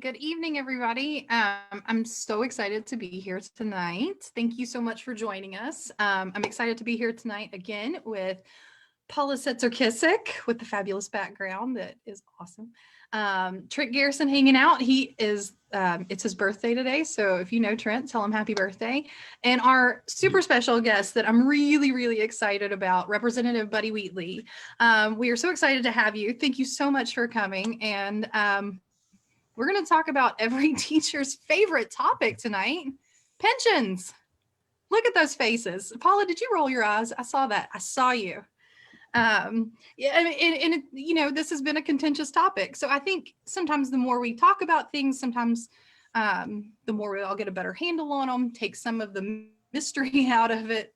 Good evening, everybody. I'm so excited to be here tonight. Thank you so much for joining us. I'm excited to be here tonight again with Paula Setzer-Kissick with the fabulous background that is awesome. Trent Garrison hanging out. He is, it's his birthday today. So if you know Trent, tell him happy birthday. And our super special guest that I'm really, really excited about, Representative Buddy Wheatley. We are so excited to have you. Thank you so much for coming. And we're going to talk about every teacher's favorite topic tonight, pensions. Look at those faces. Paula, did you roll your eyes? I saw that. I saw you. Yeah, and you know, this has been a contentious topic. So I think sometimes the more we talk about things, sometimes the more we all get a better handle on them, take some of the mystery out of it.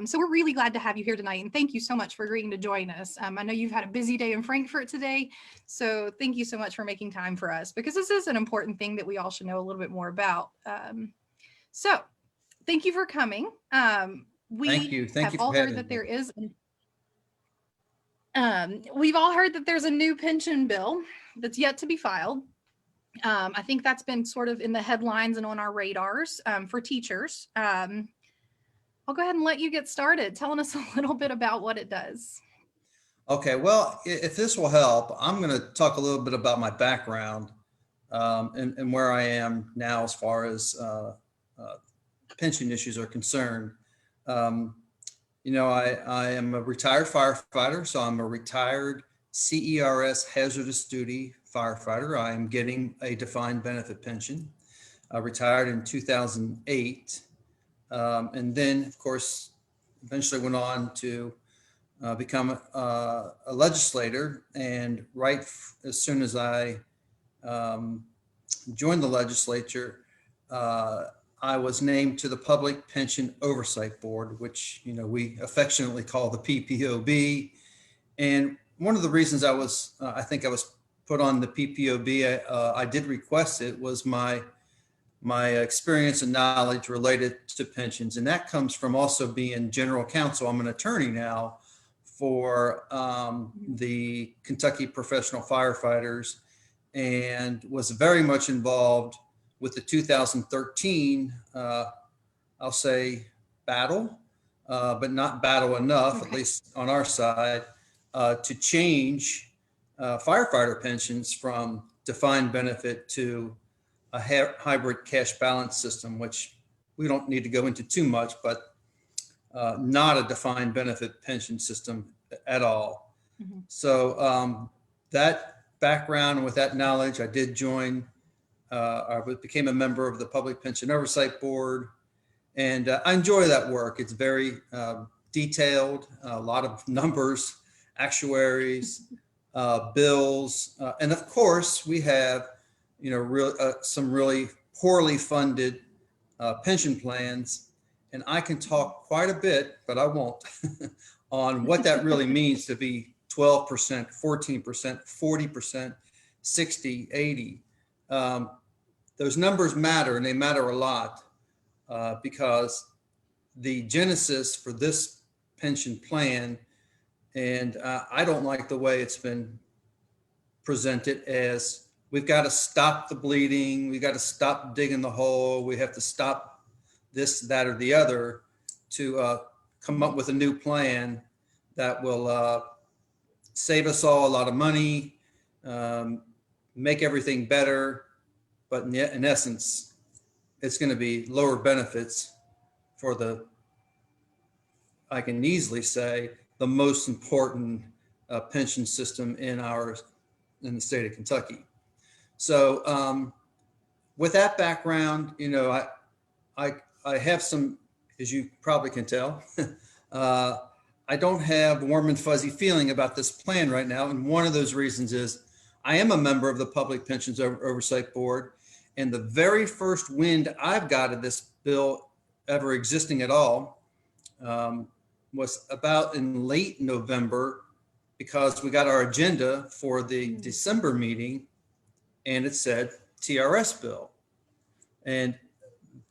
So we're really glad to have you here tonight. And thank you so much for agreeing to join us. I know you've had a busy day in Frankfurt today. So thank you so much for making time for us, because this is an important thing that we all should know a little bit more about. So thank you for coming. Thank you. Thank you for all heard that there is, we've all heard that there's a new pension bill that's yet to be filed. I think that's been sort of in the headlines and on our radars for teachers. I'll go ahead and let you get started telling us a little bit about what it does. Okay, well, if this will help, I'm going to talk a little bit about my background and where I am now as far as pension issues are concerned. You know, I am a retired firefighter, so I'm a retired CERS hazardous duty firefighter. I am getting a defined benefit pension. I retired in 2008. And then, of course, eventually went on to become a legislator. And right as soon as I joined the legislature, I was named to the Public Pension Oversight Board, which, you know, we affectionately call the PPOB. And one of the reasons I think I was put on the PPOB, I did request it, was my experience and knowledge related to pensions. And that comes from also being general counsel. I'm an attorney now for the Kentucky Professional Firefighters, and was very much involved with the 2013, I'll say, battle, but not battle enough, at least on our side, to change firefighter pensions from defined benefit to a hybrid cash balance system, which we don't need to go into too much, but not a defined benefit pension system at all. Mm-hmm. So that background and with that knowledge, I did join, I became a member of the Public Pension Oversight Board, and I enjoy that work. It's very detailed, a lot of numbers, actuaries, bills, and of course we have, you know, some really poorly funded pension plans. And I can talk quite a bit, but I won't, on what that really means to be 12%, 14%, 40%, 60, 80. Those numbers matter, and they matter a lot because the genesis for this pension plan, and I don't like the way it's been presented as, we've got to stop the bleeding. We got to stop digging the hole. We have to stop this, that, or the other to come up with a new plan that will save us all a lot of money, make everything better. But in essence, it's going to be lower benefits for the, I can easily say, the most important pension system in the state of Kentucky. So with that background, you know, I have some, as you probably can tell, I don't have warm and fuzzy feeling about this plan right now. And one of those reasons is I am a member of the Public Pensions Oversight Board. And the very first wind I've got of this bill ever existing at all was about in late November, because we got our agenda for the December meeting, and it said TRS bill. And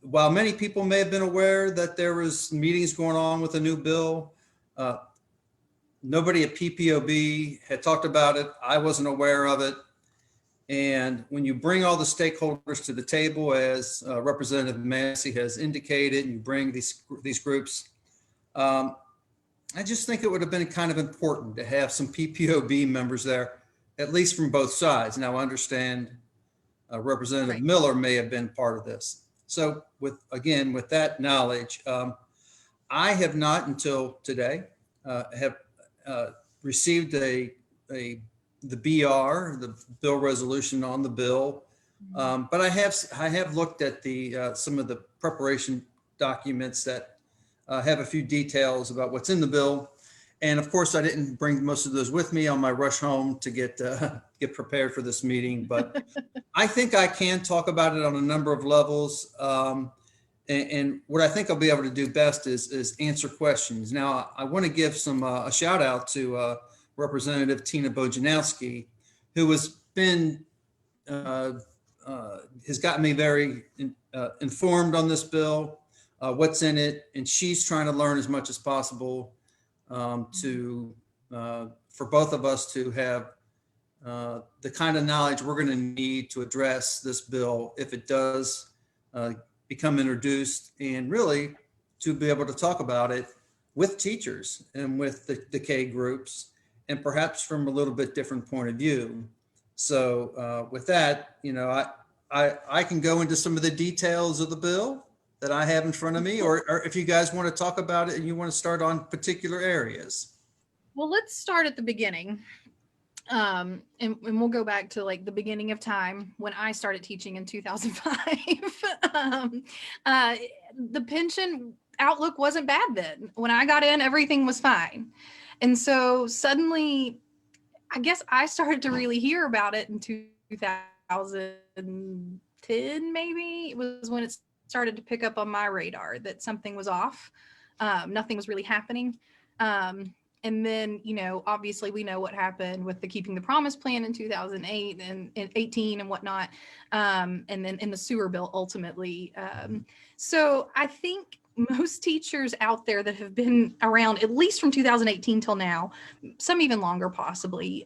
while many people may have been aware that there was meetings going on with a new bill, nobody at PPOB had talked about it. I wasn't aware of it. And when you bring all the stakeholders to the table, as Representative Massey has indicated, and you bring these groups, I just think it would have been kind of important to have some PPOB members there, at least from both sides. Now, I understand Representative Right. Miller may have been part of this. So with that knowledge, I have not until today have received the BR, the bill resolution on the bill. But I have looked at the some of the preparation documents that have a few details about what's in the bill. And of course, I didn't bring most of those with me on my rush home to get prepared for this meeting. But I think I can talk about it on a number of levels. And what I think I'll be able to do best is answer questions. Now, I want to give a shout out to Representative Tina Bojanowski, who has gotten me very informed on this bill, what's in it, and she's trying to learn as much as possible for both of us to have the kind of knowledge we're going to need to address this bill if it does become introduced, and really to be able to talk about it with teachers and with the K groups, and perhaps from a little bit different point of view. So with that, I can go into some of the details of the bill that I have in front of me, or if you guys want to talk about it and you want to start on particular areas. Well, let's start at the beginning. And we'll go back to like the beginning of time when I started teaching in 2005. The pension outlook wasn't bad then. When I got in, everything was fine. And so suddenly, I guess I started to really hear about it in 2010, maybe. It was when it started to pick up on my radar that something was off. Nothing was really happening. And then, obviously we know what happened with the Keeping the Promise plan in 2008 and 18 and whatnot. And then in the sewer bill ultimately. So I think most teachers out there that have been around at least from 2018 till now, some even longer possibly,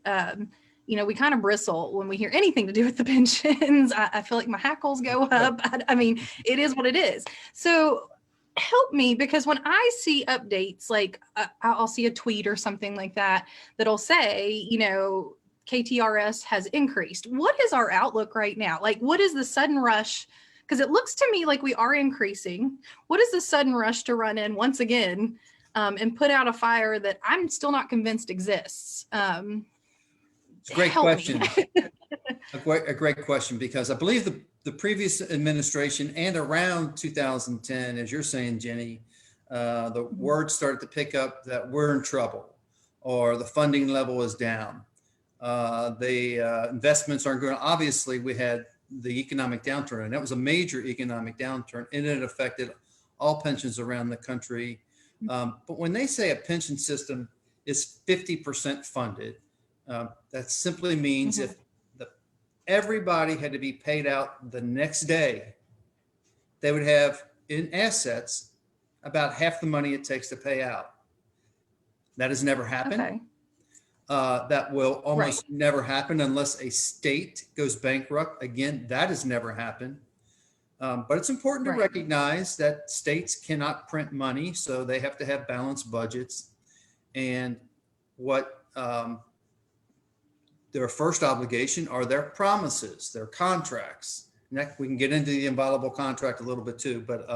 we kind of bristle when we hear anything to do with the pensions. I feel like my hackles go up. I mean, it is what it is. So help me, because when I see updates, like I'll see a tweet or something like that, that'll say, KTRS has increased. What is our outlook right now? Like, what is the sudden rush? Because it looks to me like we are increasing. What is the sudden rush to run in once again and put out a fire that I'm still not convinced exists? It's a great question. a great question, because I believe the previous administration and around 2010, as you're saying, Jenny, the word started to pick up that we're in trouble or the funding level is down. The investments aren't going. Obviously, we had the economic downturn, and that was a major economic downturn, and it affected all pensions around the country. But when they say a pension system is 50% funded, that simply means if everybody had to be paid out the next day, they would have in assets about half the money it takes to pay out. That has never happened. Okay. That will almost never happen unless a state goes bankrupt. Again, that has never happened. But it's important to recognize that states cannot print money, so they have to have balanced budgets. And what their first obligation are their promises, their contracts. Next, we can get into the inviolable contract a little bit too, but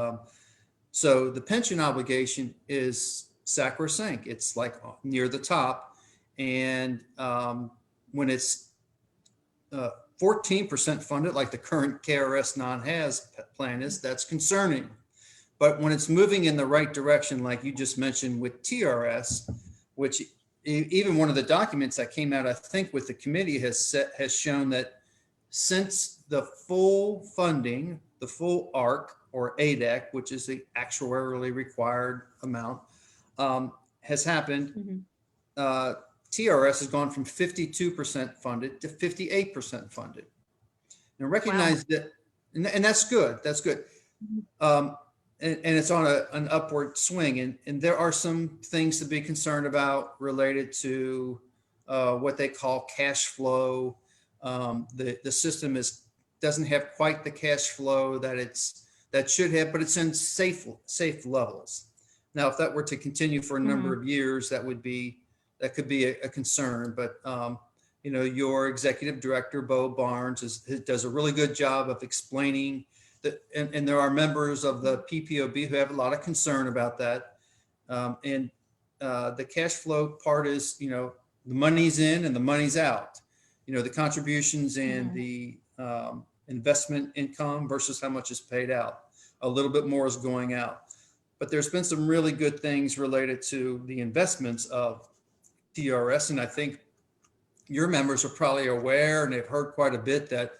so the pension obligation is sacrosanct. It's like near the top. And when it's 14% funded, like the current KRS non-HAS plan is, that's concerning. But when it's moving in the right direction, like you just mentioned with TRS, which even one of the documents that came out, I think, with the committee has shown that since the full funding, the full ARC or ADEC, which is the actuarially required amount, has happened, TRS has gone from 52% funded to 58% funded. Now recognize that, and that's good. That's good. And it's on an upward swing. And there are some things to be concerned about related to what they call cash flow, The system doesn't have quite the cash flow that should have, but it's in safe levels. Now, if that were to continue for a number of years, that could be a concern. But your executive director, Bo Barnes, does a really good job of explaining that, and there are members of the PPOB who have a lot of concern about that. The cash flow part is, the money's in and the money's out. The contributions and the investment income versus how much is paid out. A little bit more is going out. But there's been some really good things related to the investments of TRS. And I think your members are probably aware, and they've heard quite a bit, that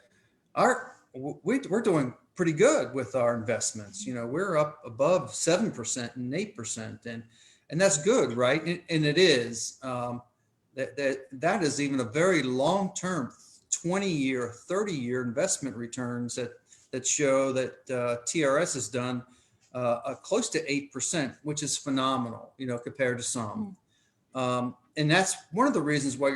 we're doing pretty good with our investments. We're up above 7% and 8%. And that's good, right? And it is. That is even a very long-term 20-year, 30-year investment returns that show that TRS has done close to 8%, which is phenomenal, compared to some. And that's one of the reasons why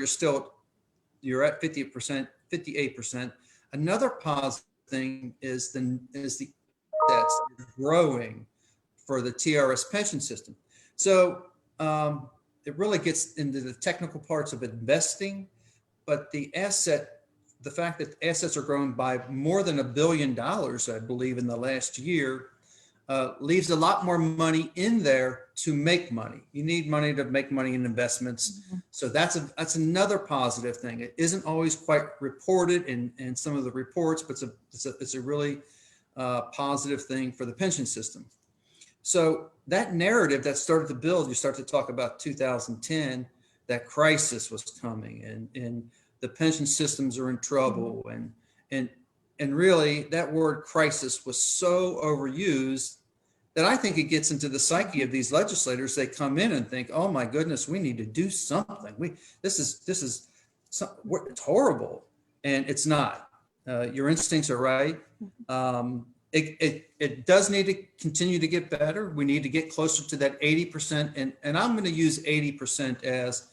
you're at 50%, 58%. Another positive thing is the assets growing for the TRS pension system. So it really gets into the technical parts of investing, but the fact that assets are growing by more than $1 billion, I believe, in the last year, leaves a lot more money in there to make money. You need money to make money in investments. So that's another positive thing. It isn't always quite reported in some of the reports, but it's a really positive thing for the pension system. So that narrative that started to build, you start to talk about 2010, that crisis was coming, and the pension systems are in trouble. And really that word crisis was so overused that I think it gets into the psyche of these legislators. They come in and think, oh my goodness, we need to do something. It's horrible. And it's not. Your instincts are right. It does need to continue to get better. We need to get closer to that 80%. And I'm going to use 80% as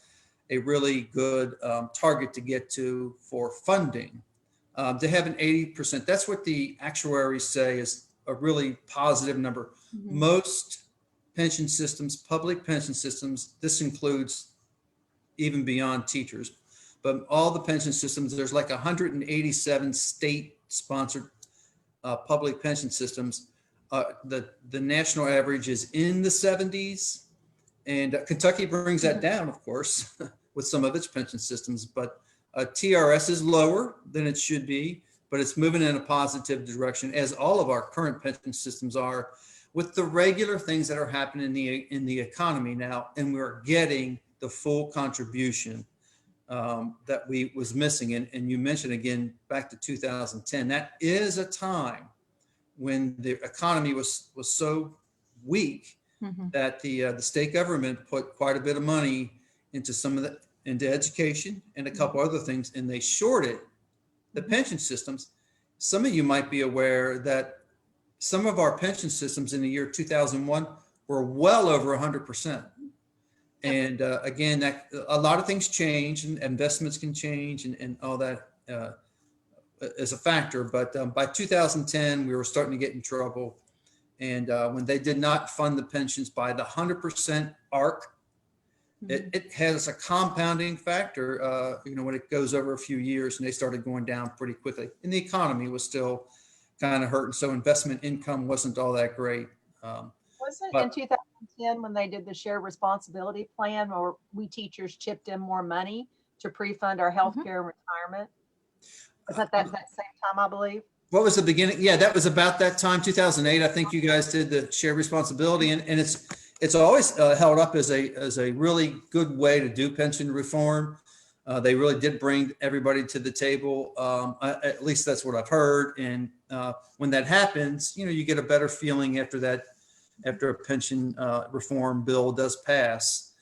a really good target to get to for funding. To have an 80%, that's what the actuaries say is a really positive number. Most pension systems, public pension systems, this includes even beyond teachers, but all the pension systems, there's like 187 state-sponsored public pension systems. The national average is in the 70s, and Kentucky brings that down, of course, with some of its pension systems, but TRS is lower than it should be, but it's moving in a positive direction, as all of our current pension systems are, with the regular things that are happening in the economy now, and we're getting the full contribution that was missing. And you mentioned again back to 2010. That is a time when the economy was so weak that the state government put quite a bit of money into education and a couple other things, and they shorted the pension systems. Some of you might be aware that some of our pension systems in the year 2001 were well over 100%. And again, that a lot of things change, and investments can change, and all that is a factor. But by 2010, we were starting to get in trouble. And when they did not fund the pensions by the 100% ARC, it has a compounding factor, when it goes over a few years, and they started going down pretty quickly. And the economy was still kind of hurting, so investment income wasn't all that great. Wasn't in 2010 when they did the shared responsibility plan, where we teachers chipped in more money to pre-fund our health care and retirement? Was that same time, I believe? What was the beginning? Yeah, that was about that time, 2008. I think you guys did the shared responsibility, and it's always held up as a really good way to do pension reform. They really did bring everybody to the table. At least that's what I've heard. And when that happens, you get a better feeling after a pension reform bill does pass.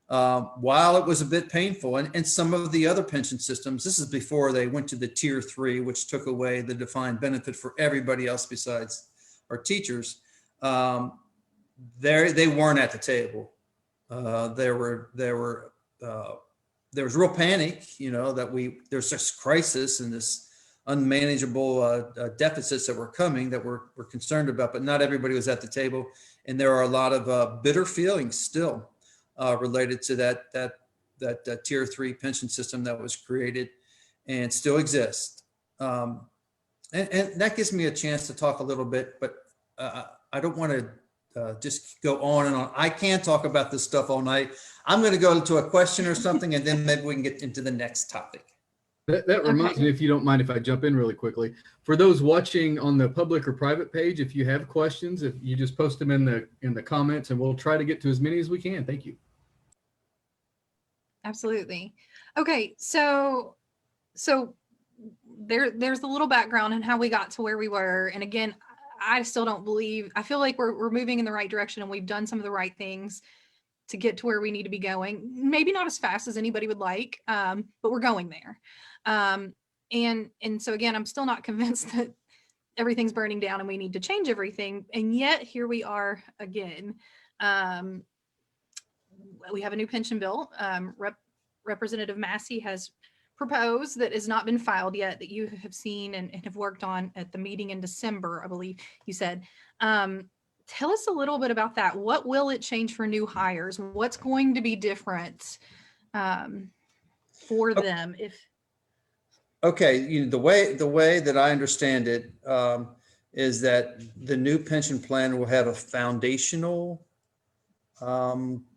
While it was a bit painful, and some of the other pension systems, this is before they went to the tier 3, which took away the defined benefit for everybody else besides our teachers. They weren't at the table. There there was real panic, you know, that there's this crisis and this unmanageable deficits that were coming that we're concerned about, but not everybody was at the table. And there are a lot of bitter feelings still related to that tier 3 pension system that was created and still exists. And that gives me a chance to talk a little bit, but I don't want to just go on and on. I can't talk about this stuff all night. I'm going to go to a question or something, and then maybe we can get into the next topic. That reminds me, if you don't mind if I jump in really quickly, for those watching on the public or private page, if you have questions, if you just post them in the comments, and we'll try to get to as many as we can. Thank you. Absolutely. Okay, so there's a little background on how we got to where we were. And again, I still don't believe, I feel like we're moving in the right direction and we've done some of the right things to get to where we need to be going. Maybe not as fast as anybody would like, but we're going there. And so again, I'm still not convinced that everything's burning down and we need to change everything. And yet here we are again. We have a new pension bill. Representative Massey has proposed that has not been filed yet, that you have seen and have worked on at the meeting in December, I believe you said. Tell us a little bit about that. What will it change for new hires? What's going to be different for them? Okay, the way that I understand it is that the new pension plan will have a foundational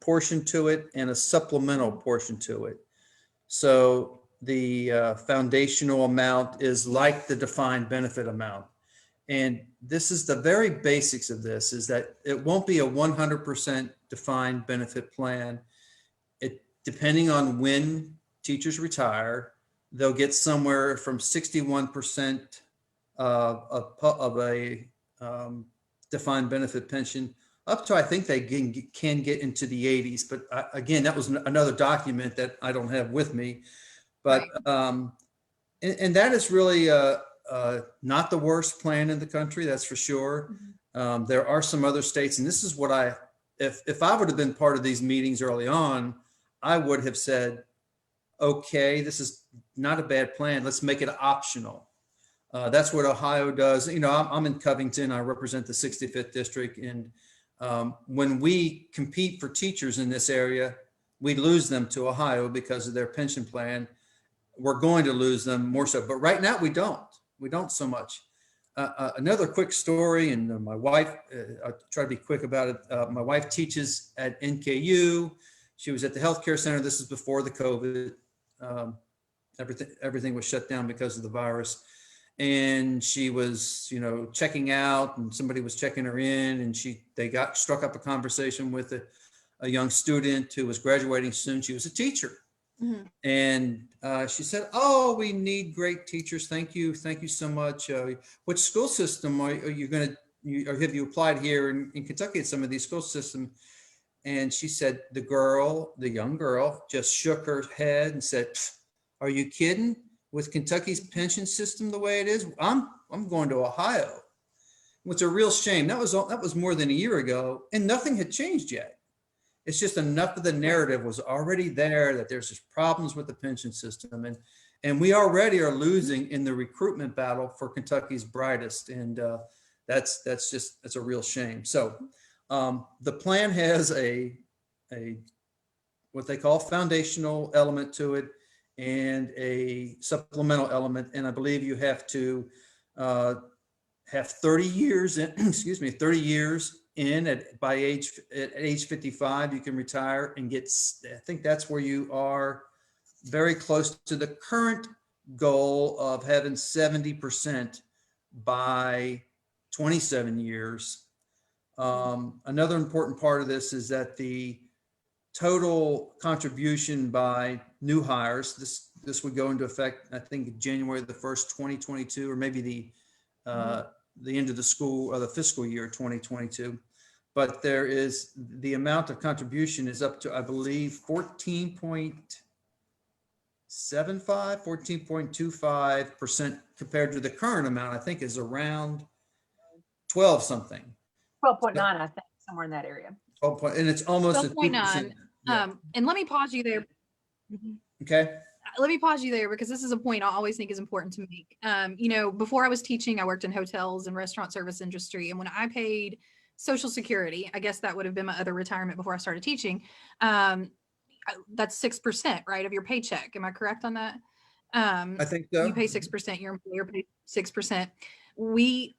portion to it and a supplemental portion to it. So the foundational amount is like the defined benefit amount. And this is the very basics of this, is that it won't be a 100% defined benefit plan. Depending on when teachers retire, they'll get somewhere from 61% of a defined benefit pension up to, I think they can get into the 80s. But again, that was another document that I don't have with me. But right. And that is really not the worst plan in the country, that's for sure. Mm-hmm. There are some other states, and this is what if I would have been part of these meetings early on, I would have said, okay, this is not a bad plan. Let's make it optional. That's what Ohio does. I'm in Covington. I represent the 65th district. And when we compete for teachers in this area, we lose them to Ohio because of their pension plan. We're going to lose them more so. But right now we don't. We don't so much. Another quick story, and my wife, I'll try to be quick about it. My wife teaches at NKU. She was at the healthcare center. This is before the COVID. Everything was shut down because of the virus. And she was, checking out, and somebody was checking her in, and they struck up a conversation with a young student who was graduating soon. She was a teacher. Mm-hmm. And she said, "Oh, we need great teachers. Thank you so much. Which school system are you going to, or have you applied here in Kentucky at some of these school systems?" And she said, the young girl just shook her head and said, "Are you kidding? With Kentucky's pension system the way it is, I'm going to Ohio." It's a real shame. That was more than a year ago, and nothing had changed yet. It's just enough of the narrative was already there that there's just problems with the pension system, and we already are losing in the recruitment battle for Kentucky's brightest, and that's a real shame. So the plan has a what they call foundational element to it and a supplemental element, and I believe you have to have 30 years in, 30 years in at age 55, you can retire and get, I think that's where you are very close to the current goal of having 70% by 27 years. Another important part of this is that the total contribution by new hires, this would go into effect, I think, January the 1st, 2022, or maybe the end of the school or the fiscal year 2022. But there is the amount of contribution is up to, I believe, 14.25% compared to the current amount, I think, is around 12 something. 12.9, I think, somewhere in that area. 12 point, and it's almost 12.9. And let me pause you there. Okay. Let me pause you there because this is a point I always think is important to make. You know, before I was teaching, I worked in hotels and restaurant service industry. And when I paid Social Security, I guess that would have been my other retirement before I started teaching. That's 6%, right, of your paycheck. Am I correct on that? I think so. You pay 6%, your employer pays 6%. We,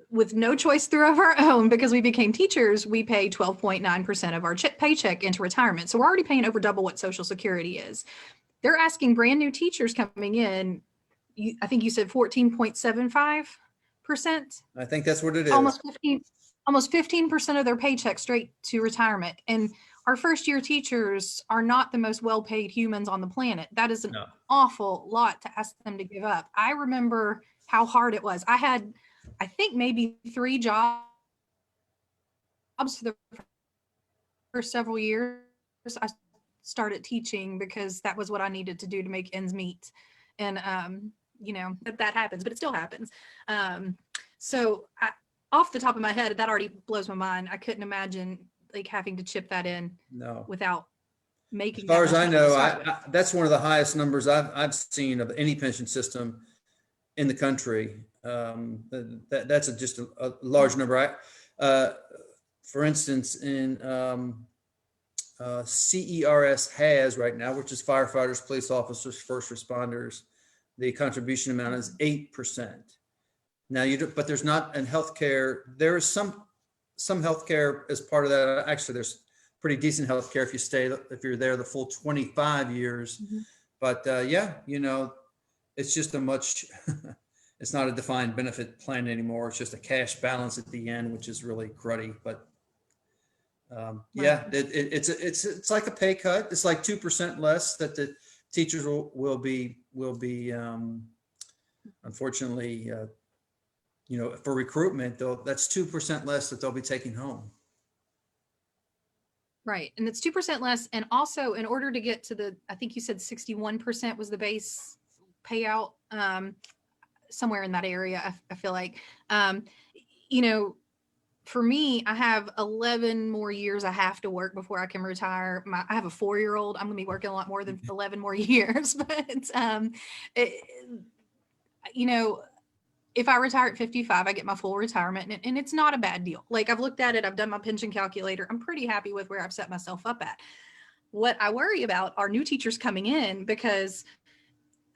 with no choice through of our own, because we became teachers, we pay 12.9% of our paycheck into retirement. So we're already paying over double what Social Security is. They're asking brand new teachers coming in, I think you said 14.75%. I think that's what it is. Almost 15% of their paycheck straight to retirement. And our first year teachers are not the most well-paid humans on the planet. That is an awful lot to ask them to give up. I remember how hard it was. I had, I think, maybe 3 jobs for the first several years. I started teaching because that was what I needed to do to make ends meet. And, you know, that happens, but it still happens. So off the top of my head, that already blows my mind. I couldn't imagine like having to chip that in without making. As far as I know, that's one of the highest numbers I've seen of any pension system in the country. That's just a large number. For instance, in CERS has right now, which is firefighters, police officers, first responders, the contribution amount is 8%. Now but there's not in healthcare. There is some healthcare as part of that. Actually, there's pretty decent healthcare if you're there the full 25 years. Mm-hmm. But yeah, you know, it's just it's not a defined benefit plan anymore. It's just a cash balance at the end, which is really cruddy. But yeah, it's like a pay cut. It's like 2% less that the teachers will be unfortunately, you know, for recruitment, that's 2% less that they'll be taking home. Right. And it's 2% less. And also in order to get to I think you said 61% was the base payout, somewhere in that area. I feel like, you know, for me, I have 11 more years I have to work before I can retire. I have a 4-year-old. I'm going to be working a lot more than 11 more years, but, you know, if I retire at 55, I get my full retirement, and it's not a bad deal. Like, I've looked at it, I've done my pension calculator. I'm pretty happy with where I've set myself up at. What I worry about are new teachers coming in, because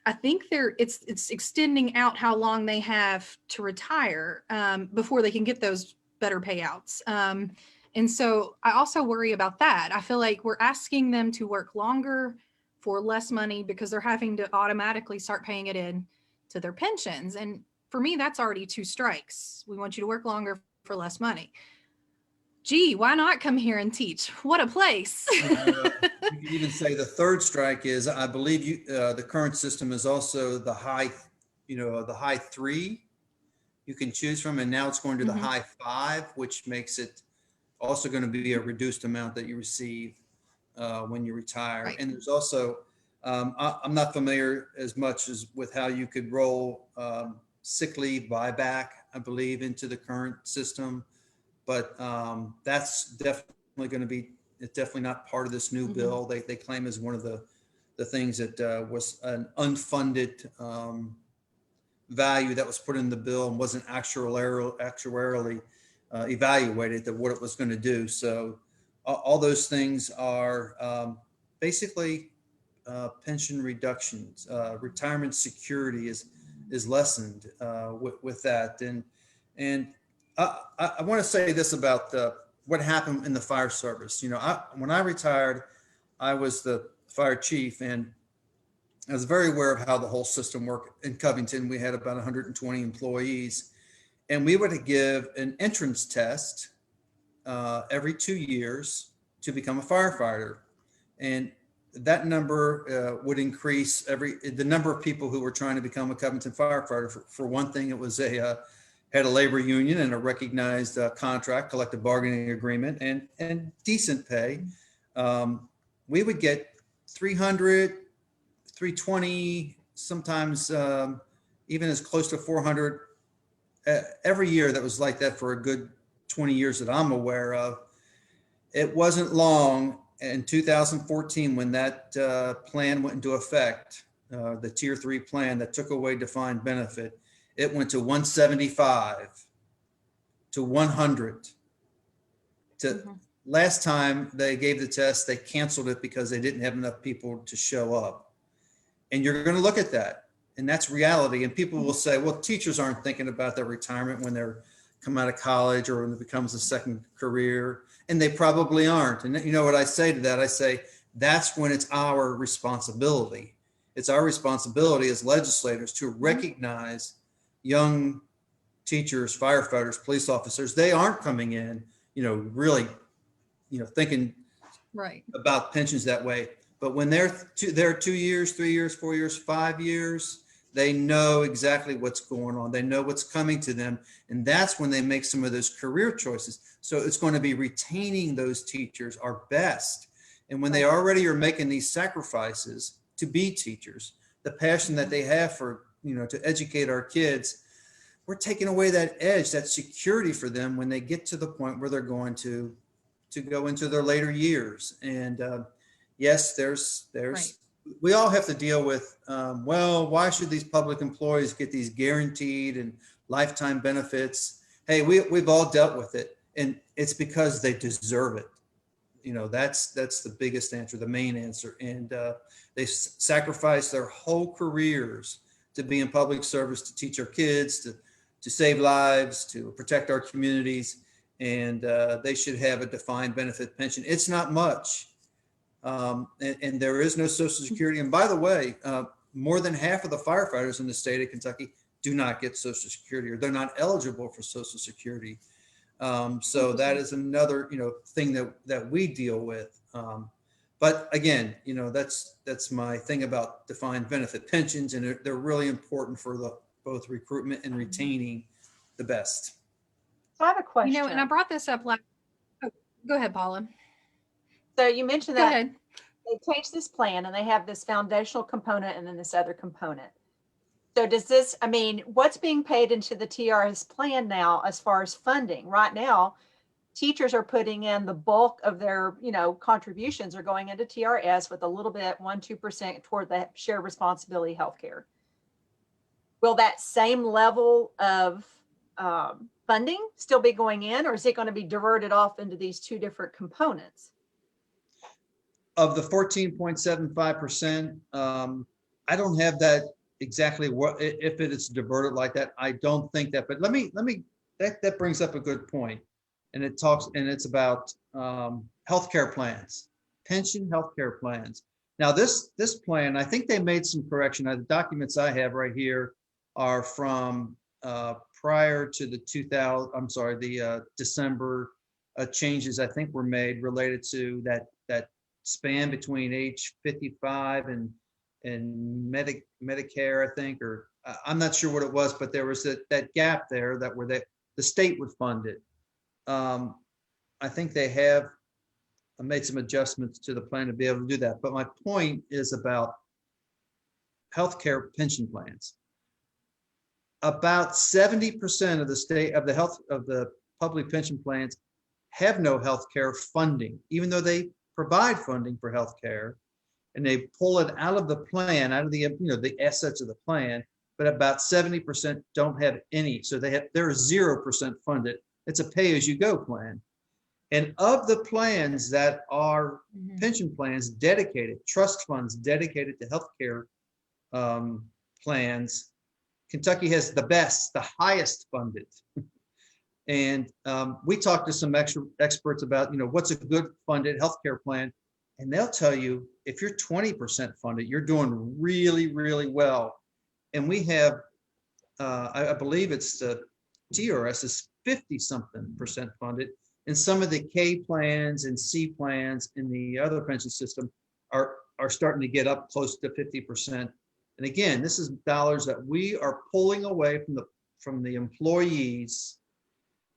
I think it's extending out how long they have to retire before they can get those better payouts. And so I also worry about that. I feel like we're asking them to work longer for less money because they're having to automatically start paying it in to their pensions. And for me, that's already 2 strikes. We want you to work longer for less money. Gee, why not come here and teach? What a place. You could even say the 3rd strike is, I believe the current system is also the high 3 you can choose from, and now it's going to the high 5, which makes it also going to be a reduced amount that you receive when you retire. Right. And there's also, I'm not familiar as much as with how you could roll sick leave buyback, I believe, into the current system. But that's definitely going to be, it's definitely not part of this new bill. They claim as one of the things that was an unfunded value that was put in the bill and wasn't actuarially evaluated that what it was going to do. So all those things are basically pension reductions. Retirement security is lessened with that. And I want to say this about what happened in the fire service. You know, when I retired, I was the fire chief, and I was very aware of how the whole system worked. In Covington, we had about 120 employees, and we would give an entrance test every 2 years to become a firefighter. And that number would increase the number of people who were trying to become a Covington firefighter. For one thing, it was had a labor union and a recognized contract, collective bargaining agreement, and decent pay. We would get 300, 320, sometimes even as close to 400 every year. That was like that for a good 20 years that I'm aware of. It wasn't long in 2014, when that plan went into effect, the tier 3 plan that took away defined benefit, it went to 175 to 100 to last time they gave the test, they canceled it because they didn't have enough people to show up. And you're going to look at that, and that's reality. And people will say, well, teachers aren't thinking about their retirement when they're come out of college or when it becomes a second career. And they probably aren't. And you know what I say to that? I say, that's when it's our responsibility. It's our responsibility as legislators to recognize young teachers, firefighters, police officers. They aren't coming in, really, thinking Right. about pensions that way. But when they're 2 years, 3 years, 4 years, 5 years, they know exactly what's going on. They know what's coming to them. And that's when they make some of those career choices. So it's going to be retaining those teachers our best. And when they already are making these sacrifices to be teachers, the passion that they have for, to educate our kids, we're taking away that edge, that security for them when they get to the point where they're going to go into their later years. And yes, there's Right. we all have to deal with, well, why should these public employees get these guaranteed and lifetime benefits? Hey, we've all dealt with it, and it's because they deserve it. That's the biggest answer, the main answer. And they sacrifice their whole careers to be in public service, to teach our kids, to save lives, to protect our communities. And they should have a defined benefit pension. It's not much. And there is no Social Security. And by the way, more than half of the firefighters in the state of Kentucky do not get Social Security, or they're not eligible for Social Security. So that is another, thing that we deal with. But again, that's my thing about defined benefit pensions, and they're really important for both recruitment and retaining the best. So I have a question. And I brought this up last. Oh, go ahead, Paula. So you mentioned Go that ahead. they changed this plan and they have this foundational component and then this other component. So does this, what's being paid into the TRS plan now as far as funding? Right now, teachers are putting in the bulk of their, contributions are going into TRS with a little bit, 1-2% toward the shared responsibility healthcare. Will that same level of funding still be going in, or is it going to be diverted off into these two different components? Of the 14.75%, I don't have that exactly what, if it is diverted like that. I don't think that, but that brings up a good point. And it's about healthcare plans, pension healthcare plans. Now this plan, I think they made some correction. The documents I have right here are from prior to the December changes I think were made related to that span between age 55 and Medicare, I think, or I'm not sure what it was, but there was that gap there where the state would fund it. I think they have made some adjustments to the plan to be able to do that. But my point is about healthcare pension plans. About 70% of the public pension plans have no healthcare funding, even though they provide funding for healthcare, and they pull it out of the plan, out of the the assets of the plan. But about 70% don't have any, so they're 0% funded. It's a pay-as-you-go plan. And of the plans that are pension plans dedicated, trust funds dedicated to healthcare plans, Kentucky has the highest funded. And we talked to some experts about, what's a good funded healthcare plan. And they'll tell you, if you're 20% funded, you're doing really, really well. And we have, I believe it's the TRS is 50-something% funded. And some of the K plans and C plans in the other pension system are starting to get up close to 50%. And again, this is dollars that we are pulling away from the employees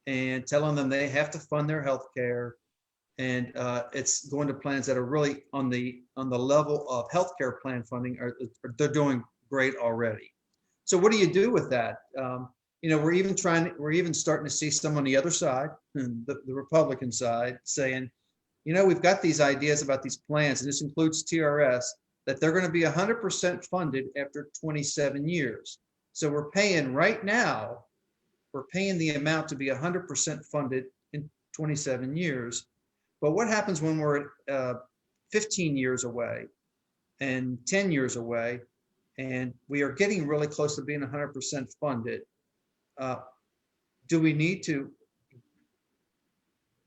and telling them they have to fund their health care. And it's going to plans that are really on the level of healthcare plan funding. They're doing great already. So what do you do with that? We're even starting to see some on the other side, the Republican side, saying, we've got these ideas about these plans, and this includes TRS, that they're going to be 100% funded after 27 years. So we're paying right now, we're paying the amount to be 100% funded in 27 years. But what happens when we're 15 years away and 10 years away, and we are getting really close to being 100% funded? Do we need to?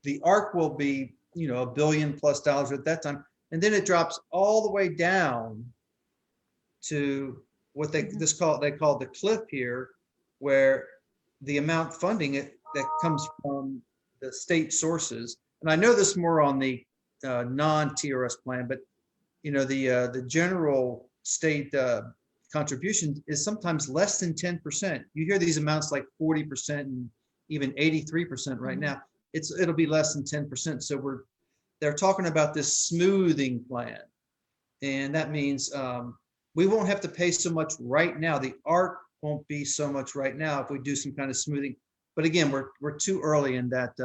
The ARC will be, $1 billion plus at that time, and then it drops all the way down to what they call the cliff here, where the amount funding it that comes from the state sources. And I know this more on the non-TRS plan, but the general state contribution is sometimes less than 10%. You hear these amounts like 40% and even 83% right now. It'll be less than 10%. So they're talking about this smoothing plan, and that means we won't have to pay so much right now. The ARC won't be so much right now if we do some kind of smoothing. But again, we're too early in that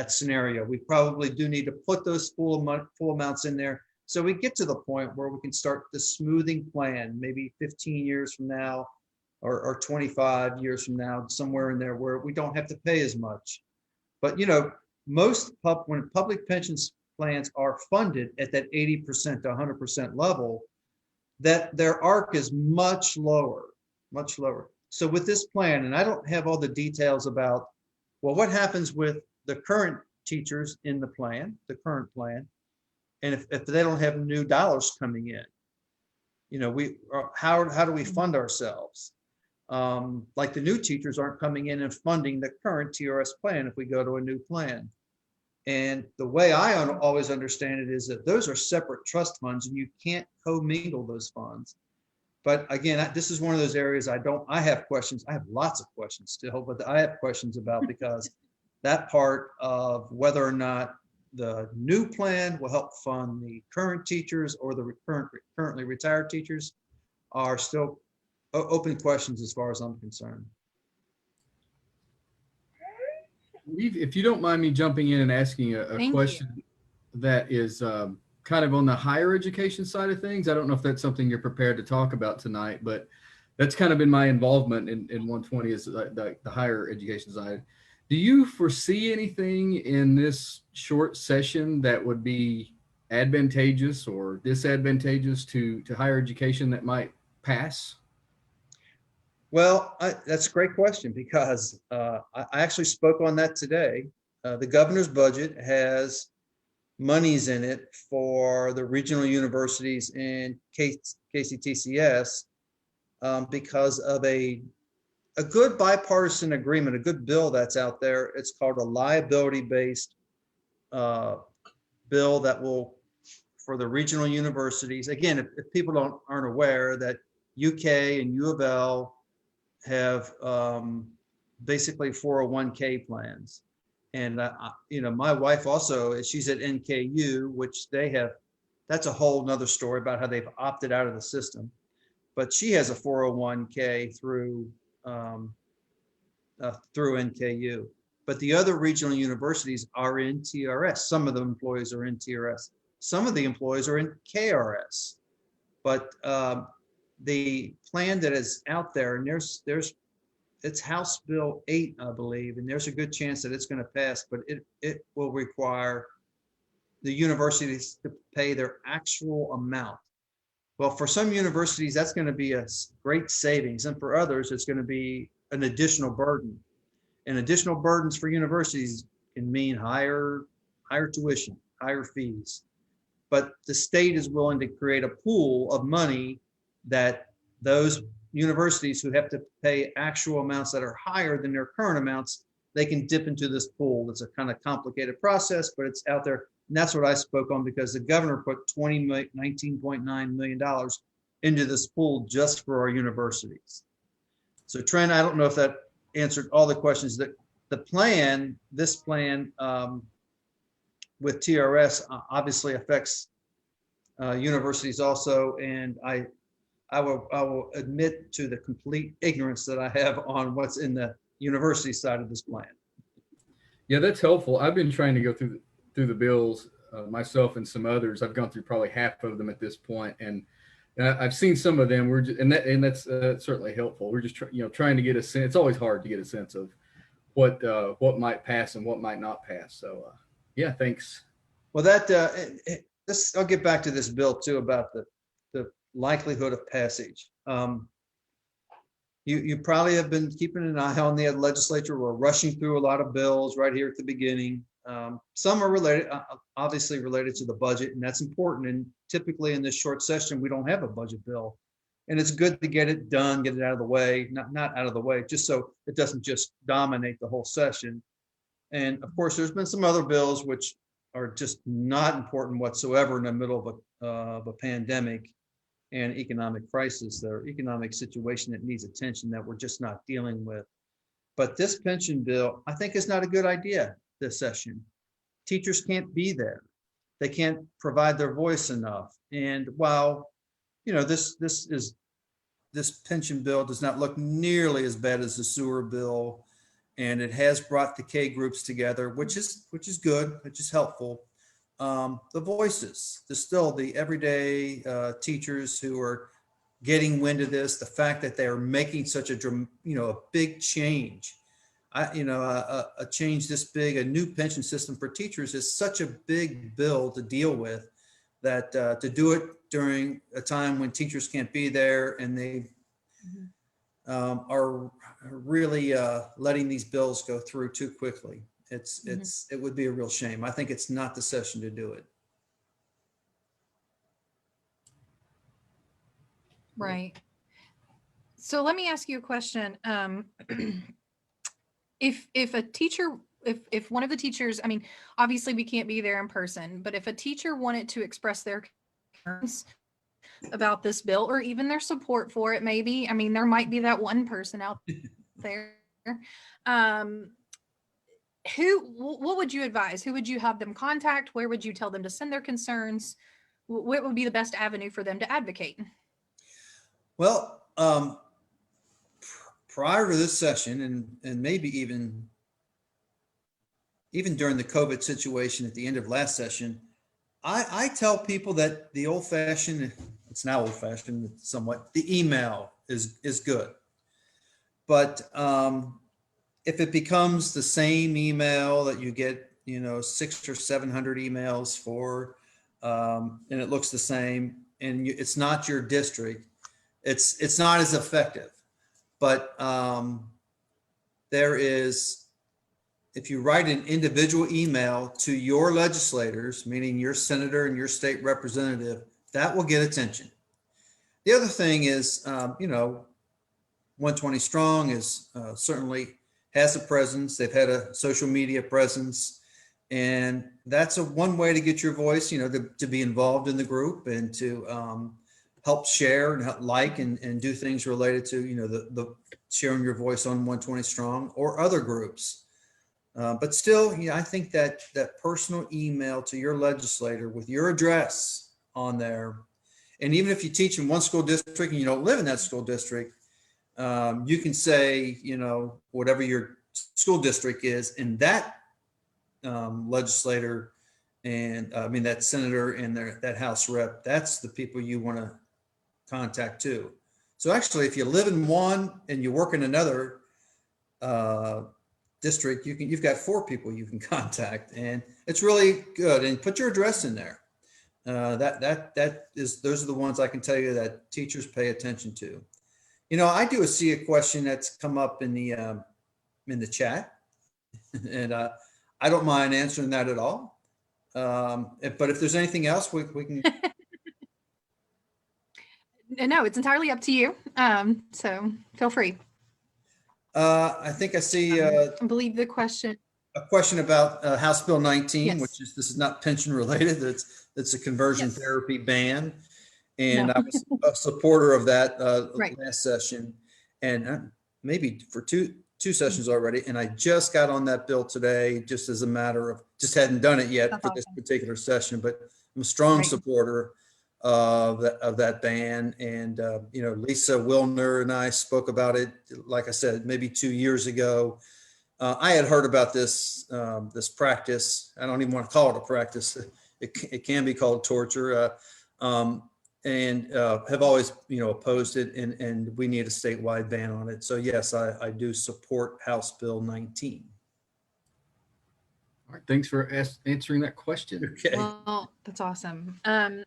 scenario. We probably do need to put those full amounts in there, so we get to the point where we can start the smoothing plan, maybe 15 years from now, or 25 years from now, somewhere in there where we don't have to pay as much. But when public pensions plans are funded at that 80% to 100% level, that their ARC is much lower, much lower. So with this plan, and I don't have all the details about, well, what happens with the current teachers in the plan, the current plan, and if they don't have new dollars coming in, how do we fund ourselves? Like the new teachers aren't coming in and funding the current TRS plan if we go to a new plan. And the way I always understand it is that those are separate trust funds, and you can't commingle those funds. But again, this is one of those areas I have questions. I have lots of questions still, but I have questions about, because that part of whether or not the new plan will help fund the current teachers or the currently retired teachers are still open questions as far as I'm concerned. If you don't mind me jumping in and asking a question that is kind of on the higher education side of things. I don't know if that's something you're prepared to talk about tonight, but that's kind of been my involvement in 120 is the higher education side. Do you foresee anything in this short session that would be advantageous or disadvantageous to higher education that might pass? Well, that's a great question, because I actually spoke on that today. The governor's budget has monies in it for the regional universities and KCTCS because of a good bipartisan agreement, a good bill that's out there. It's called a liability-based bill that will, for the regional universities. Again, if people aren't aware, that UK and U of L have basically 401k plans. And, my wife also, she's at NKU, which that's a whole nother story about how they've opted out of the system. But she has a 401k through NKU. But the other regional universities are in TRS. Some of the employees are in TRS. Some of the employees are in KRS. But the plan that is out there, and it's House Bill 8, I believe, and there's a good chance that it's going to pass, but it will require the universities to pay their actual amount. Well, for some universities, that's going to be a great savings, and for others, it's going to be an additional burden. And additional burdens for universities can mean higher tuition, higher fees. But the state is willing to create a pool of money that those universities who have to pay actual amounts that are higher than their current amounts, they can dip into this pool. It's a kind of complicated process, but it's out there. And that's what I spoke on, because the governor put $19.9 million into this pool just for our universities. So Trent, I don't know if that answered all the questions. That this plan with TRS obviously affects universities also, and I will admit to the complete ignorance that I have on what's in the university side of this plan. Yeah, that's helpful. I've been trying to go through through the bills, myself and some others. I've gone through probably half of them at this point, and I've seen some of them. We're just, and that's certainly helpful. We're just trying to get a sense. It's always hard to get a sense of what might pass and what might not pass. So yeah, thanks. Well, I'll get back to this bill too about the likelihood of passage. You probably have been keeping an eye on the legislature. We're rushing through a lot of bills right here at the beginning. Some are related, obviously related to the budget, and that's important. And typically in this short session, we don't have a budget bill. And it's good to get it done, get it out of the way, not out of the way, just so it doesn't just dominate the whole session. And of course, there's been some other bills which are just not important whatsoever in the middle of a pandemic and economic crisis, or economic situation that needs attention that we're just not dealing with. But this pension bill, I think, is not a good idea this session. Teachers can't be there. They can't provide their voice enough. And while, this pension bill does not look nearly as bad as the sewer bill, and it has brought the K groups together, which is good, which is helpful. The voices, the everyday teachers who are getting wind of this, the fact that they are making such a big change. A change this big, a new pension system for teachers is such a big bill to deal with, that to do it during a time when teachers can't be there and they are really letting these bills go through too quickly. It would be a real shame. I think it's not the session to do it. Right. So let me ask you a question. If a teacher, if one of the teachers, I mean, obviously we can't be there in person, but if a teacher wanted to express their concerns about this bill, or even their support for it, maybe, I mean, there might be that one person out there. What would you advise? Who would you have them contact? Where would you tell them to send their concerns? What would be the best avenue for them to advocate? Well, prior to this session, and maybe even during the COVID situation at the end of last session, I tell people that the old-fashioned, it's now old-fashioned somewhat, the email is good. But if it becomes the same email that you get, 600 or 700 emails for, and it looks the same, and it's not your district, it's not as effective. But there is, if you write an individual email to your legislators, meaning your senator and your state representative, that will get attention. The other thing is, 120 Strong is certainly has a presence. They've had a social media presence, and that's one way to get your voice, to be involved in the group and to help share and help and do things related to, the sharing your voice on 120 Strong or other groups. But still, I think that personal email to your legislator with your address on there, and even if you teach in one school district and you don't live in that school district, you can say, whatever your school district is, and that legislator and that senator and that House rep, that's the people you want to contact too. So actually, if you live in one and you work in another district, you've got 4 people you can contact, and it's really good. And put your address in there. Those are the ones I can tell you that teachers pay attention to. I do see a question that's come up in the chat, and I don't mind answering that at all. But if there's anything else, we can. No, it's entirely up to you. So feel free. I think I see I believe the question. A question about House Bill 19, Yes. which is, this is not pension related. It's a conversion therapy ban. And I was a supporter of that last session, and maybe for two sessions already. And I just got on that bill today, just as a matter of, just hadn't done it yet for this particular session, but I'm a strong supporter of that ban. And, Lisa Wilner and I spoke about it, like I said, maybe 2 years ago. I had heard about this this practice. I don't even want to call it a practice. It can be called torture, and have always opposed it. And we need a statewide ban on it. So yes, I do support House Bill 19. All right, thanks for answering that question. Okay. Well, that's awesome. Yeah.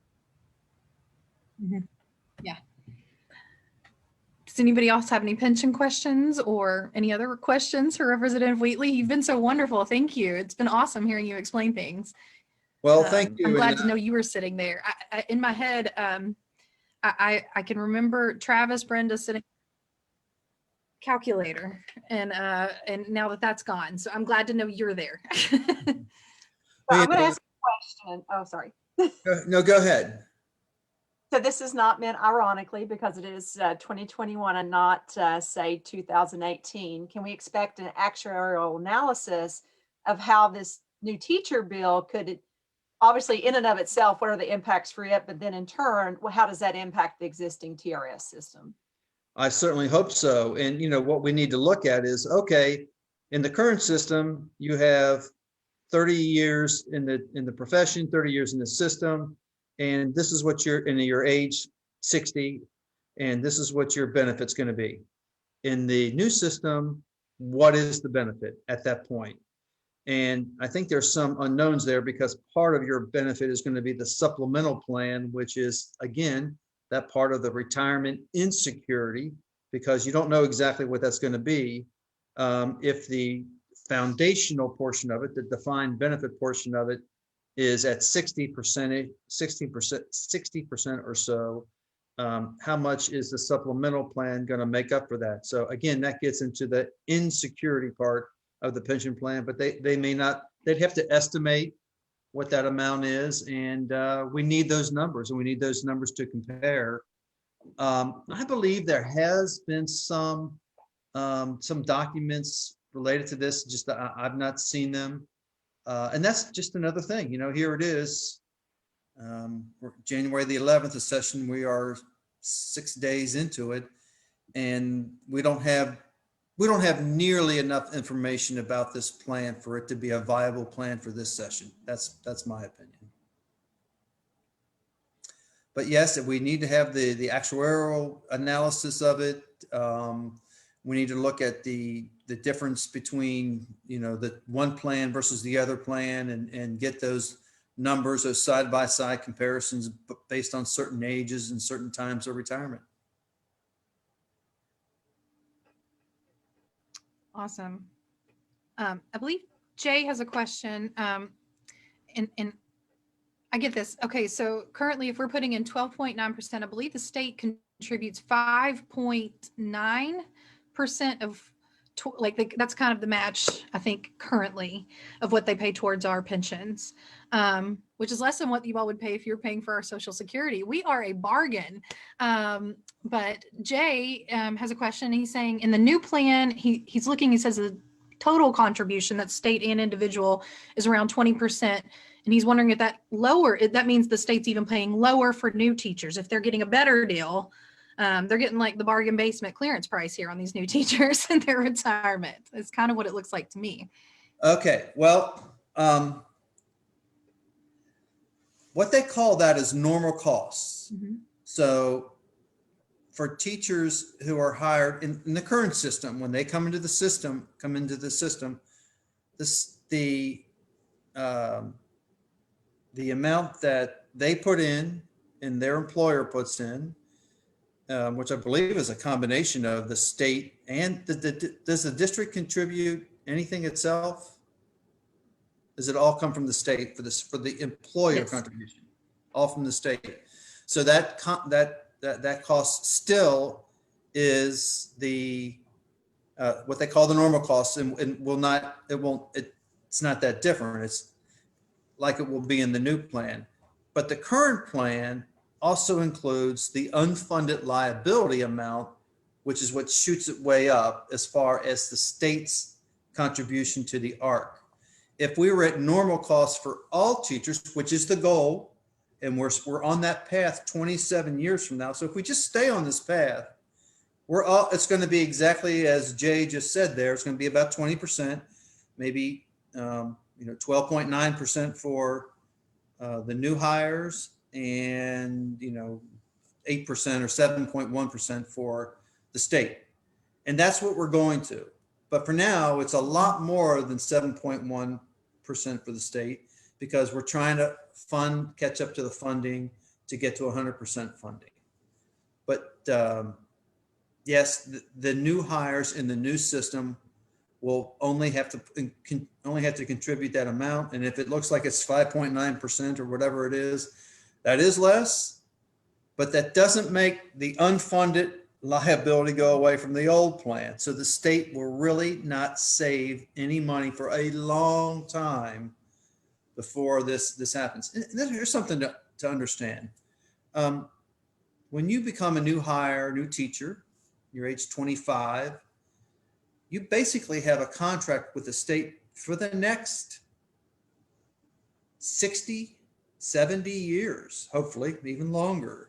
Does anybody else have any pension questions or any other questions for Representative Wheatley? You've been so wonderful. Thank you. It's been awesome hearing you explain things. Well, thank you. I'm glad to know you were sitting there. In my head, I can remember Travis, Brenda sitting calculator, and now that's gone. So I'm glad to know you're there. So I'm going to ask a question. Oh, sorry. No, go ahead. So this is not meant ironically because it is 2021 and not say 2018. Can we expect an actuarial analysis of how this new teacher bill could, obviously in and of itself, what are the impacts for it, but then in turn, well, how does that impact the existing TRS system? I certainly hope so. And what we need to look at is, okay, in the current system, you have 30 years in the profession, 30 years in the system, and this is what your age 60, and this is what your benefit's going to be. In the new system, what is the benefit at that point? And I think there's some unknowns there because part of your benefit is going to be the supplemental plan, which is, again, that part of the retirement insecurity, because you don't know exactly what that's going to be. If the foundational portion of it, the defined benefit portion of it, is at 60% or so, how much is the supplemental plan going to make up for that? So again, that gets into the insecurity part of the pension plan, but they may not, they'd have to estimate what that amount is. And we need those numbers, and we need those numbers to compare. I believe there has been some documents related to this, just I've not seen them. And that's just another thing, here it is. January the 11th, a session, we are 6 days into it, and we don't have nearly enough information about this plan for it to be a viable plan for this session. That's my opinion. But yes, we need to have the actuarial analysis of it. We need to look at the difference between, the one plan versus the other plan, and get those numbers, those side-by-side comparisons based on certain ages and certain times of retirement. Awesome. I believe Jay has a question. And I get this. Okay, so currently if we're putting in 12.9%, I believe the state contributes 5.9% of that's kind of the match, I think, currently of what they pay towards our pensions, which is less than what you all would pay if you're paying for our Social Security. We are a bargain. But Jay has a question. He's saying in the new plan, he's looking, he says the total contribution, that's state and individual, is around 20%. And he's wondering if that means the state's even paying lower for new teachers. If they're getting a better deal, they're getting like the bargain basement clearance price here on these new teachers in their retirement. It's kind of what it looks like to me. Okay, well, what they call that is normal costs. Mm-hmm. So for teachers who are hired in the current system, when they come into the system, the amount that they put in and their employer puts in, which I believe is a combination of the state and does the district contribute anything itself? Does it all come from the state for the employer? Yes. Contribution? All from the state. So that cost still is the what they call the normal costs, and it's not that different. It's like it will be in the new plan. But the current plan also includes the unfunded liability amount, which is what shoots it way up as far as the state's contribution to the ARC. If we were at normal costs for all teachers, which is the goal, and we're on that path 27 years from now. So if we just stay on this path, It's going to be exactly as Jay just said there. It's going to be about 20%, maybe, 12.9% for the new hires and, 8% or 7.1% for the state. And that's what we're going to. But for now, it's a lot more than 7.1% for the state because we're trying to catch up to the funding to get to 100% funding. But yes, the new hires in the new system will only have to contribute that amount. And if it looks like it's 5.9% or whatever it is, that is less, but that doesn't make the unfunded liability go away from the old plan. So the state will really not save any money for a long time before this happens. And here's something to understand. When you become a new hire, new teacher, you're age 25, you basically have a contract with the state for the next 60, 70 years, hopefully even longer.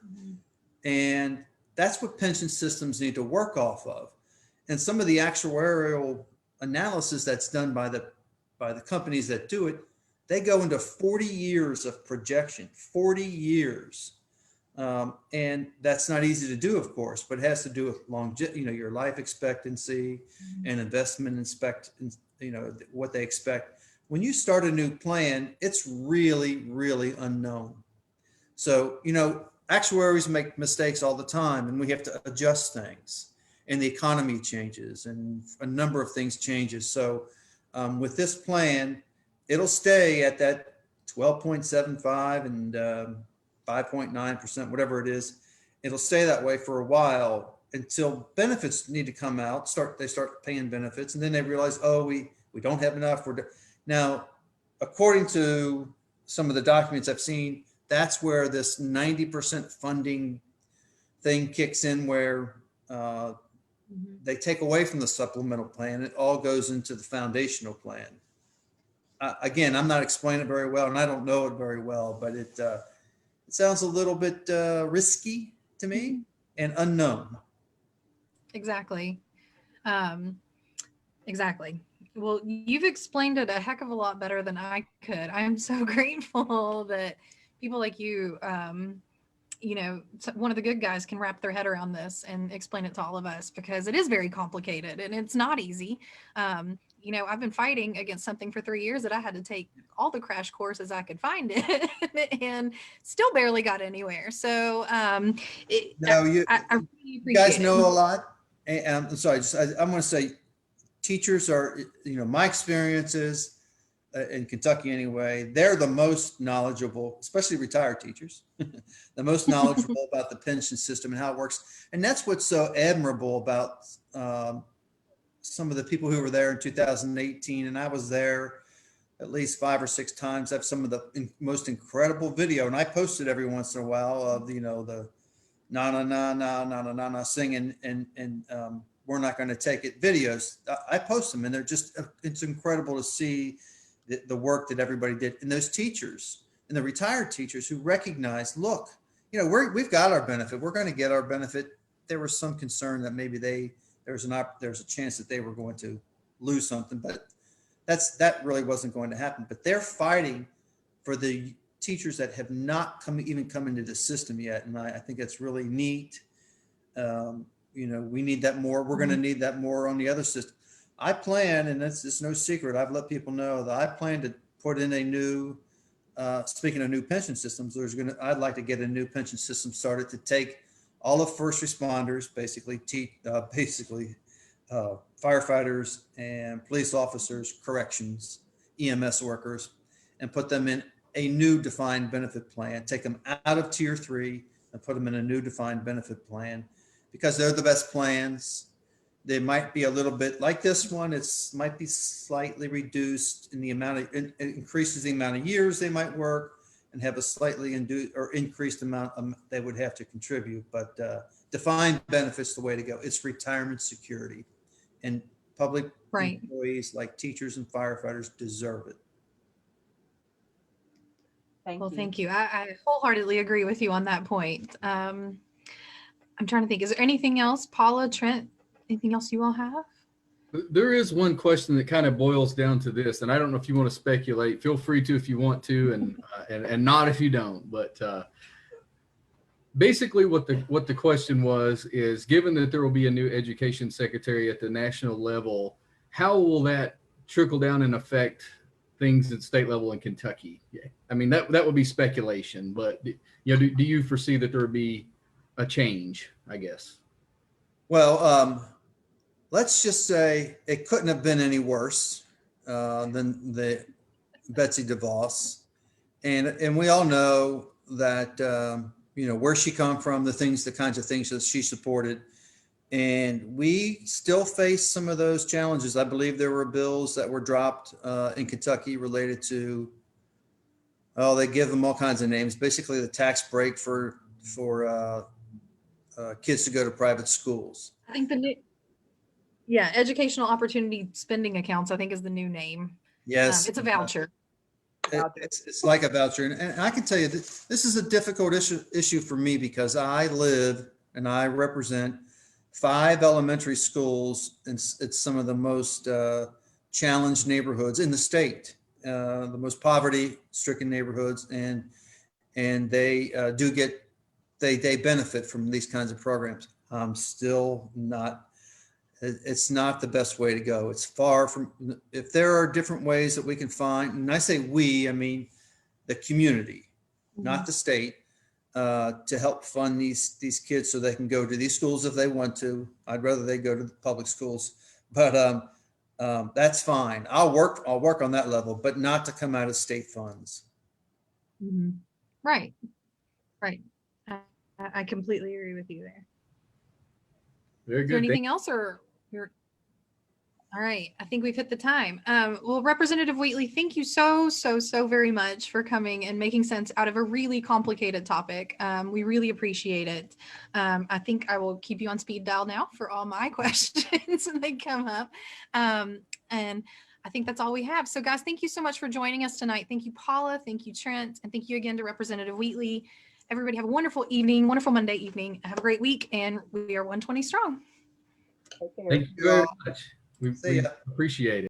And that's what pension systems need to work off of. And some of the actuarial analysis that's done by the companies that do it, they go into 40 years of projection, 40 years. And that's not easy to do, of course, but it has to do with your life expectancy and investment what they expect. When you start a new plan, it's really, really unknown. So, actuaries make mistakes all the time and we have to adjust things and the economy changes and a number of things changes. So with this plan, it'll stay at that 12.75 and 5.9%, whatever it is. It'll stay that way for a while until benefits need to come out, they start paying benefits. And then they realize, oh, we don't have enough. Now, according to some of the documents I've seen, that's where this 90% funding thing kicks in, where they take away from the supplemental plan. It all goes into the foundational plan. Again, I'm not explaining it very well, and I don't know it very well, but it sounds a little bit risky to me and unknown. Exactly. Exactly. Well, you've explained it a heck of a lot better than I could. I'm so grateful that people like you, one of the good guys can wrap their head around this and explain it to all of us, because it is very complicated and it's not easy. I've been fighting against something for 3 years that I had to take all the crash courses I could find it and still barely got anywhere. So I really appreciate you guys know a lot. And I'm sorry, I'm going to say teachers are, my experiences in Kentucky anyway, they're the most knowledgeable, especially retired teachers, the most knowledgeable about the pension system and how it works. And that's what's so admirable about some of the people who were there in 2018. And I was there at least 5 or 6 times. I have some of the most incredible video. And I post it every once in a while of, the na na na na na na na na singing and we're not going to take it videos. I post them and it's incredible to see the work that everybody did. And those teachers and the retired teachers who recognize, look, we've got our benefit. We're going to get our benefit. There was some concern that maybe there's a chance that they were going to lose something, but that really wasn't going to happen. But they're fighting for the teachers that have not even come into the system yet. And I think that's really neat. We need that more. We're going to need that more on the other system. I plan, and it's no secret, I've let people know that I plan to put in a new, speaking of new pension systems, I'd like to get a new pension system started to take all of first responders, basically firefighters and police officers, corrections, EMS workers, and put them in a new defined benefit plan, take them out of tier 3 and put them in a new defined benefit plan, because they're the best plans. They might be a little bit like this one. Might be slightly reduced in the amount of, it increases the amount of years they might work and have a slightly increased amount they would have to contribute. But defined benefits the way to go. It's retirement security, and public employees like teachers and firefighters deserve it. Thank you. I wholeheartedly agree with you on that point. I'm trying to think. Is there anything else, Paula, Trent, anything else you all have? There is one question that kind of boils down to this, and I don't know if you want to speculate. Feel free to if you want to, and not if you don't. But basically, what the question was is, given that there will be a new education secretary at the national level, how will that trickle down and affect things at state level in Kentucky? I mean, that would be speculation, but do you foresee that there would be a change, I guess? Well, let's just say it couldn't have been any worse than the Betsy DeVos, and we all know that where she come from, the kinds of things that she supported, and we still face some of those challenges. I believe there were bills that were dropped in Kentucky related to, they give them all kinds of names. Basically, the tax break for kids to go to private schools. I think educational opportunity spending accounts, I think, is the new name. Yes. It's a voucher. It's like a voucher. And I can tell you that this is a difficult issue for me because I live and I represent 5 elementary schools. It's some of the most challenged neighborhoods in the state, the most poverty-stricken neighborhoods. And they they benefit from these kinds of programs. It's not the best way to go. It's far from, if there are different ways that we can find, and I say we, I mean the community, not the state, to help fund these kids so they can go to these schools if they want to. I'd rather they go to the public schools, but that's fine. I'll work on that level, but not to come out of state funds. Mm-hmm. Right. I completely agree with you there. Very good. Is there anything else, or you're all right? I think we've hit the time. Well, Representative Wheatley, thank you so very much for coming and making sense out of a really complicated topic. We really appreciate it. I think I will keep you on speed dial now for all my questions when they come up. And I think that's all we have. So guys, thank you so much for joining us tonight. Thank you, Paula. Thank you, Trent. And thank you again to Representative Wheatley. Everybody have a wonderful evening, wonderful Monday evening. Have a great week, and we are 120 strong. Thank you very much. We appreciate it.